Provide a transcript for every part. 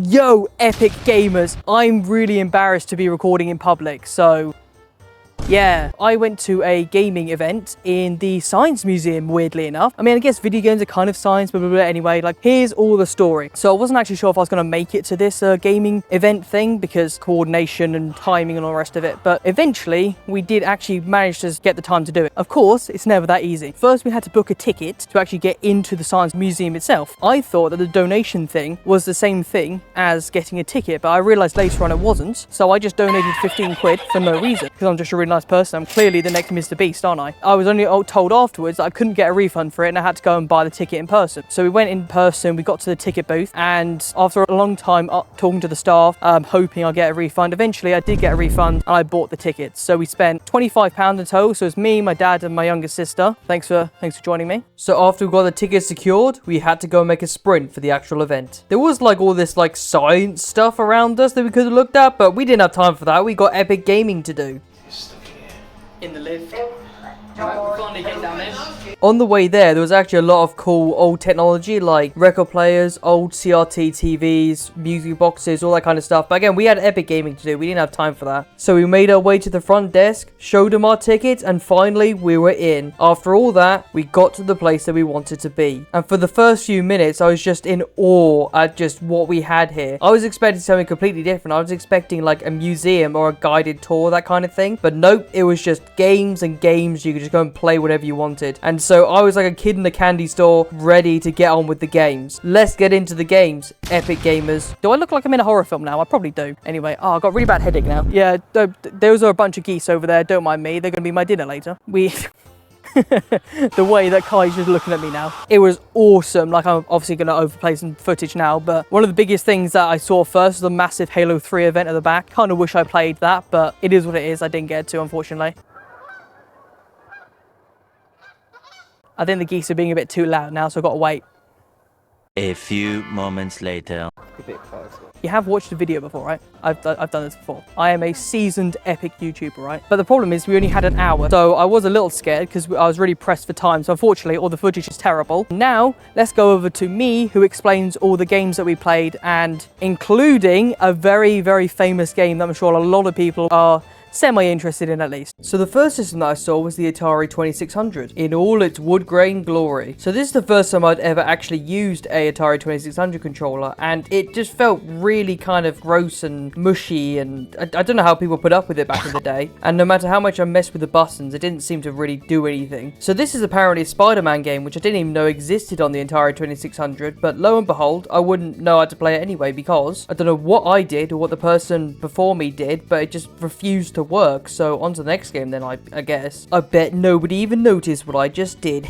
Yo, epic gamers. I'm really embarrassed to be recording in public, so yeah, I went to a gaming event in the Science Museum, weirdly enough. I mean, I guess video games are kind of science, blah, blah, blah. Anyway, like, here's all the story. So I wasn't actually sure if I was going to make it to this gaming event thing because coordination and timing and all the rest of it. But eventually, we did actually manage to get the time to do it. Of course, it's never that easy. First, we had to book a ticket to actually get into the Science Museum itself. I thought that the donation thing was the same thing as getting a ticket, but I realized later on it wasn't. So I just donated 15 quid for no reason because I'm just a really nice person. I'm clearly the next Mr. Beast, aren't I? I was only told afterwards that I couldn't get a refund for it and I had to go and buy the ticket in person. So we went in person, we got to the ticket booth, and after a long time talking to the staff, hoping I'll get a refund, eventually I did get a refund and I bought the tickets. So we spent £25 in total. So it's me, my dad and my younger sister. Thanks for joining me. So after we got the tickets secured, we had to go and make a sprint for the actual event. There was like all this like science stuff around us that we could have looked at, but we didn't have time for that. We got epic gaming to do. In the lift. Right, we finally get down there. On the way there was actually a lot of cool old technology like record players, old CRT TVs, music boxes, all that kind of stuff. But again, we had epic gaming to do. We didn't have time for that. So we made our way to the front desk, showed them our tickets, and finally we were in. After all that, we got to the place that we wanted to be. And for the first few minutes, I was just in awe at just what we had here. I was expecting something completely different. I was expecting like a museum or a guided tour, that kind of thing. But nope, it was just games and games. You could just go and play whatever you wanted. And so I was like a kid in the candy store ready to get on with the games. Let's get into the games, epic gamers. Do I look like I'm in a horror film now? I probably do. Anyway, I've got a really bad headache now. Yeah, those are a bunch of geese over there. Don't mind me. They're going to be my dinner later. The way that Kai's just looking at me now. It was awesome. Like, I'm obviously going to overplay some footage now, but one of the biggest things that I saw first was the massive Halo 3 event at the back. Kind of wish I played that, but it is what it is. I didn't get to, unfortunately. I think the geese are being a bit too loud now, so I've got to wait. A few moments later. You have watched the video before, right? I've done this before. I am a seasoned epic YouTuber, right? But the problem is we only had an hour, so I was a little scared because I was really pressed for time. So unfortunately, all the footage is terrible. Now, let's go over to me, who explains all the games that we played, and including a very, very famous game that I'm sure a lot of people are semi-interested in at least. So the first system that I saw was the Atari 2600 in all its wood grain glory. So this is the first time I'd ever actually used a Atari 2600 controller, and it just felt really kind of gross and mushy, and I don't know how people put up with it back in the day. And no matter how much I messed with the buttons, it didn't seem to really do anything. So this is apparently a Spider-Man game, which I didn't even know existed on the Atari 2600, but lo and behold, I wouldn't know how to play it anyway because I don't know what I did or what the person before me did, but it just refused to work. So on to the next game then, I guess. I bet nobody even noticed what I just did.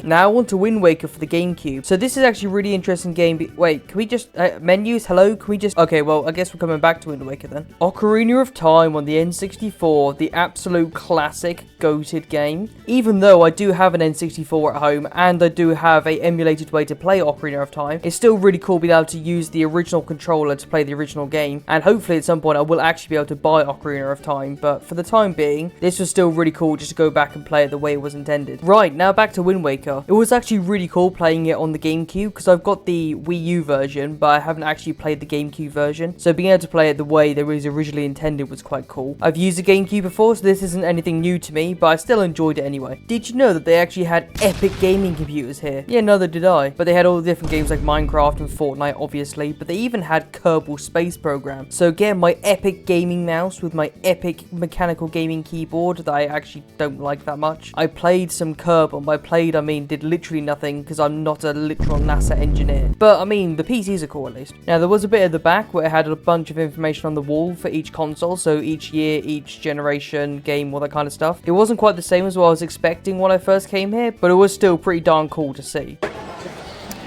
Now on to Wind Waker for the GameCube. So this is actually a really interesting game. Wait, can we just menus? Hello, can we just... Okay, well, I guess we're coming back to Wind Waker then. Ocarina of Time on the N64, the absolute classic goated game. Even though I do have an N64 at home and I do have a emulated way to play Ocarina of Time, it's still really cool being able to use the original controller to play the original game, and hopefully at some point I will actually be able to buy Ocarina of Time. But for the time being, this was still really cool just to go back and play it the way it was intended. Right, now back to Wind Waker. It was actually really cool playing it on the GameCube because I've got the Wii U version, but I haven't actually played the GameCube version. So being able to play it the way that it was originally intended was quite cool. I've used the GameCube before, so this isn't anything new to me, but I still enjoyed it anyway. Did you know that they actually had epic gaming computers here? Yeah, neither did I. But they had all the different games like Minecraft and Fortnite, obviously, but they even had Kerbal Space Program. So again, my epic gaming mouse with my epic mechanical gaming keyboard that I actually don't like that much. I played some Kerbal. By played, I mean did literally nothing because I'm not a literal NASA engineer. But I mean, the PCs are cool at least. Now, there was a bit at the back where it had a bunch of information on the wall for each console. So each year, each generation, game, all that kind of stuff. It wasn't quite the same as what I was expecting when I first came here, but it was still pretty darn cool to see.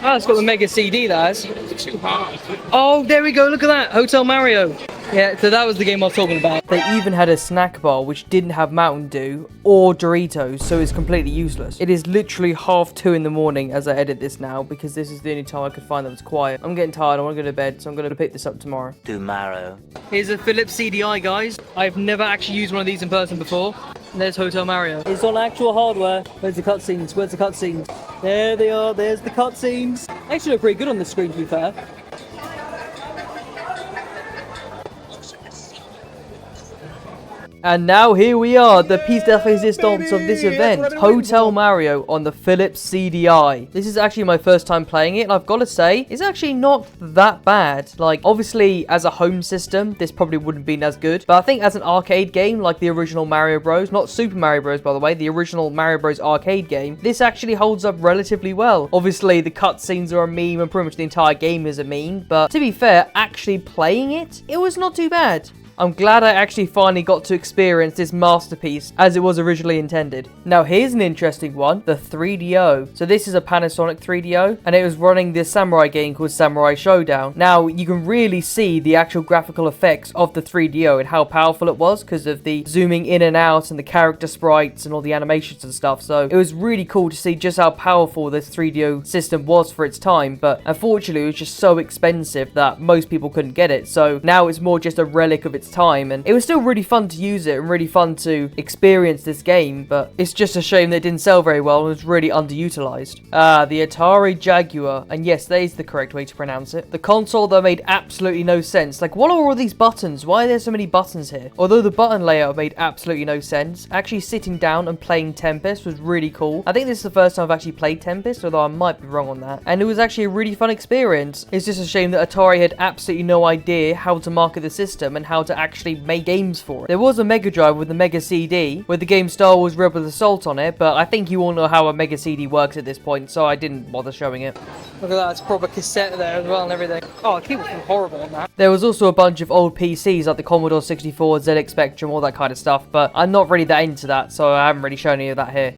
Oh, it's got the Mega CD, that is. Oh, there we go, look at that, Hotel Mario. Yeah, so that was the game I was talking about. They even had a snack bar which didn't have Mountain Dew or Doritos, so it's completely useless. It is literally 2:30 in the morning as I edit this now, because this is the only time I could find that was quiet. I'm getting tired, I want to go to bed, so I'm going to pick this up tomorrow. Here's a Philips CDI, guys. I've never actually used one of these in person before. And there's Hotel Mario. It's on actual hardware. Where's the cutscenes? Where's the cutscenes? There they are. There's the cutscenes. They actually look pretty good on the screen, to be fair. And now here we are, the piece de resistance of this event, Hotel Mario on the Philips CDI. This is actually my first time playing it, and I've got to say, it's actually not that bad. Like, obviously, as a home system, this probably wouldn't have been as good, but I think as an arcade game, like the original Mario Bros, not Super Mario Bros, by the way, the original Mario Bros arcade game, this actually holds up relatively well. Obviously, the cutscenes are a meme, and pretty much the entire game is a meme, but to be fair, actually playing it, it was not too bad. I'm glad I actually finally got to experience this masterpiece as it was originally intended. Now here's an interesting one, the 3DO. So this is a Panasonic 3DO, and it was running this samurai game called Samurai Showdown. Now you can really see the actual graphical effects of the 3DO and how powerful it was because of the zooming in and out and the character sprites and all the animations and stuff. So it was really cool to see just how powerful this 3DO system was for its time, but unfortunately it was just so expensive that most people couldn't get it. So now it's more just a relic of its time, and it was still really fun to use it and really fun to experience this game, but it's just a shame that it didn't sell very well and was really underutilized. The Atari Jaguar, and yes, that is the correct way to pronounce it. The console that made absolutely no sense. Like, what are all these buttons? Why are there so many buttons here? Although the button layout made absolutely no sense, actually sitting down and playing Tempest was really cool. I think this is the first time I've actually played Tempest, although I might be wrong on that, and it was actually a really fun experience. It's just a shame that Atari had absolutely no idea how to market the system and how to actually make games for it. There was a Mega Drive with the Mega CD with the game Star Wars Rebel Assault on it, but I think you all know how a Mega CD works at this point, so I didn't bother showing it. Look at that, it's a proper cassette there as well and everything. Oh, the keyboard's horrible on that. There was also a bunch of old PCs like the Commodore 64, ZX Spectrum, all that kind of stuff, but I'm not really that into that, so I haven't really shown any of that here.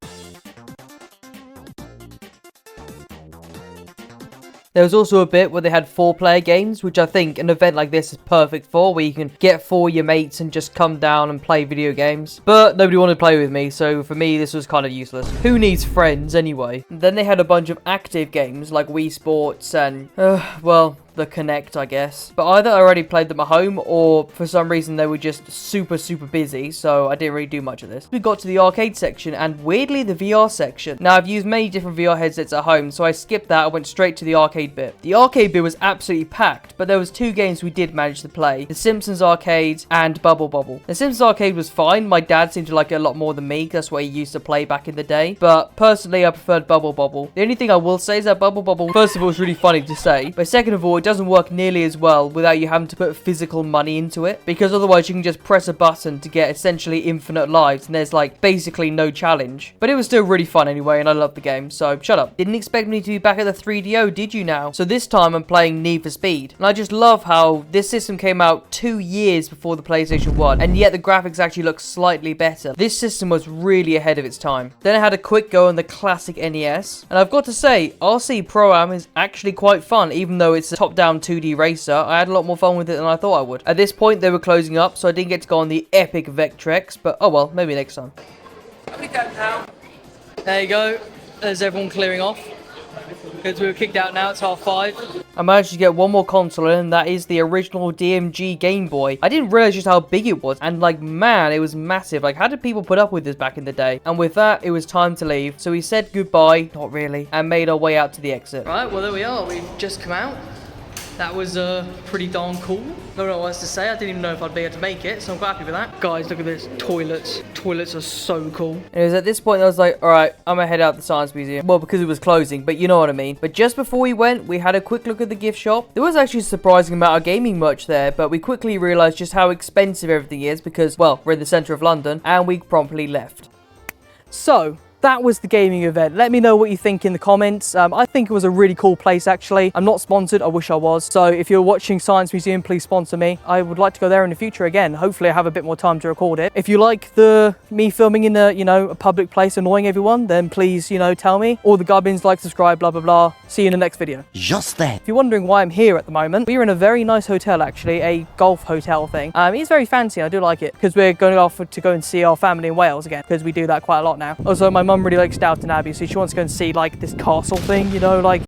There was also a bit where they had 4-player games, which I think an event like this is perfect for, where you can get 4 of your mates and just come down and play video games. But nobody wanted to play with me, so for me this was kind of useless. Who needs friends anyway? And then they had a bunch of active games like Wii Sports and, well, the Kinect, I guess. But either I already played them at home, or for some reason they were just super busy, so I didn't really do much of this. We got to the arcade section, and weirdly the VR section. Now I've used many different VR headsets at home, so I skipped that and went straight to the arcade bit. The arcade bit was absolutely packed, but there was 2 games we did manage to play. The Simpsons Arcade and Bubble Bobble. The Simpsons Arcade was fine. My dad seemed to like it a lot more than me, that's what he used to play back in the day. But personally I preferred Bubble Bobble. The only thing I will say is that Bubble Bobble, first of all, is really funny to say, but second of all, it doesn't work nearly as well without you having to put physical money into it, because otherwise you can just press a button to get essentially infinite lives and there's like basically no challenge. But it was still really fun anyway, and I loved the game, so shut up. Didn't expect me to be back at the 3DO, did you now? So this time I'm playing Need for Speed, and I just love how this system came out 2 years before the PlayStation 1, and yet the graphics actually look slightly better. This system was really ahead of its time. Then I had a quick go on the classic NES, and I've got to say, RC Pro-Am is actually quite fun, even though it's a top-down 2D racer. I had a lot more fun with it than I thought I would. At this point, they were closing up, so I didn't get to go on the epic Vectrex, but oh well, maybe next time. There you go. There's everyone clearing off, because we were kicked out now. It's 5:30. I managed to get one more console in, and that is the original DMG Game Boy. I didn't realize just how big it was, and like, man, it was massive. Like, how did people put up with this back in the day? And with that, it was time to leave. So we said goodbye, not really, and made our way out to the exit. Right, well, there we are. We've just come out. That was pretty darn cool. Don't know what else to say. I didn't even know if I'd be able to make it, so I'm quite happy with that. Guys, look at this. Toilets. Toilets are so cool. And it was at this point I was like, alright, I'm gonna head out to the Science Museum. Well, because it was closing, but you know what I mean. But just before we went, we had a quick look at the gift shop. There was actually a surprising amount of gaming merch there, but we quickly realised just how expensive everything is because, well, we're in the centre of London, and we promptly left. So, that was the gaming event. Let me know what you think in the comments. I think it was a really cool place, actually. I'm not sponsored. I wish I was. So if you're watching Science Museum, please sponsor me. I would like to go there in the future again. Hopefully I have a bit more time to record it. If you like me filming in a public place annoying everyone, then please, tell me. All the gubbins, like, subscribe, blah, blah, blah. See you in the next video. Just that. If you're wondering why I'm here at the moment, we're in a very nice hotel, actually, a golf hotel thing. It's very fancy. I do like it because we're going off to go and see our family in Wales again, because we do that quite a lot now. Also, my mum really likes Downton Abbey, so she wants to go and see like this castle thing, like